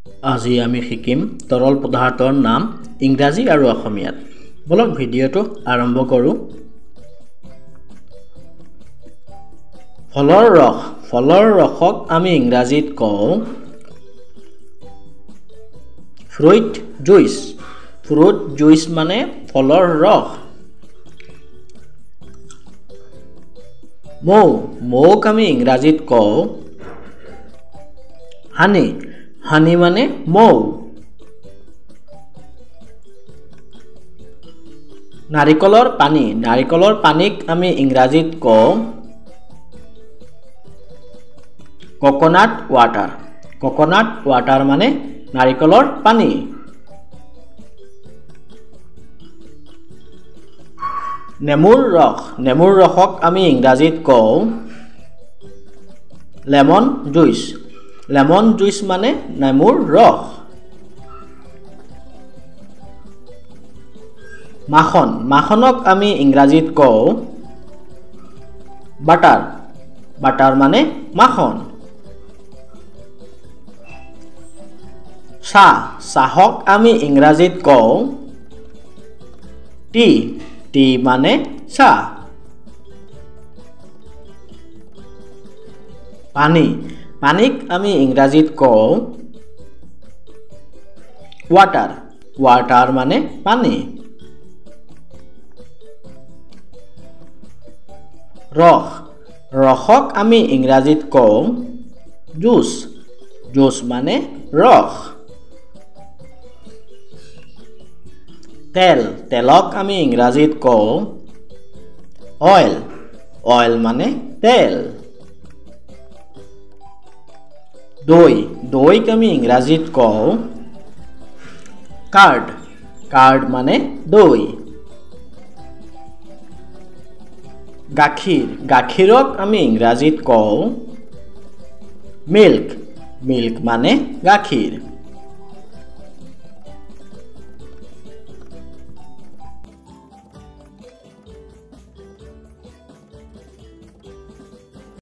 আজি আমি শিকিম তৰল পদাৰ্থৰ নাম ইংৰাজী আৰু অসমীয়াত। বলক ভিডিঅটো আৰম্ভ কৰোঁ। ফলৰ ৰস। ফলৰ ৰসক আমি ইংৰাজীত কওঁ ফ্ৰুইট জুইচ। ফ্ৰুইট জুইচ মানে ফলৰ ৰস। মৌ। মৌক আমি ইংৰাজীত কওঁ হানি। হানি মানে মৌ। নাৰিকলৰ পানী। নাৰিকলৰ পানীক আমি ইংৰাজীত কওঁ কোকোনাট ৱাটাৰ। কোকোনাট ৱাটাৰ মানে নাৰিকলৰ পানী। নেমুৰ ৰস। নেমুৰ ৰসক আমি ইংৰাজীত কওঁ লেমন জুইচ। লেমন জুইচ মানে নেমুৰ ৰস। মাখন। মাখনক আমি ইংৰাজীত কওঁ বাটাৰ। বাটাৰ মানে মাখন। চাহ। চাহক আমি ইংৰাজীত কওঁ টি। টি মানে চাহ। পানী। পানীক আমি ইংৰাজীত কওঁ ৱাটাৰ। ৱাটাৰ মানে পানী। ৰস। ৰসক আমি ইংৰাজীত কওঁ জুচ। জুচ মানে ৰস। তেল। তেলক আমি ইংৰাজীত কওঁ অইল। অইল মানে তেল। দৈ। দৈক আমি ইংৰাজীত কওঁ কাৰ্ড। কাৰ্ড মানে দৈ। গাখীৰ। গাখীৰক আমি ইংৰাজীত কওঁ মিল্ক। মিল্ক মানে গাখীৰ।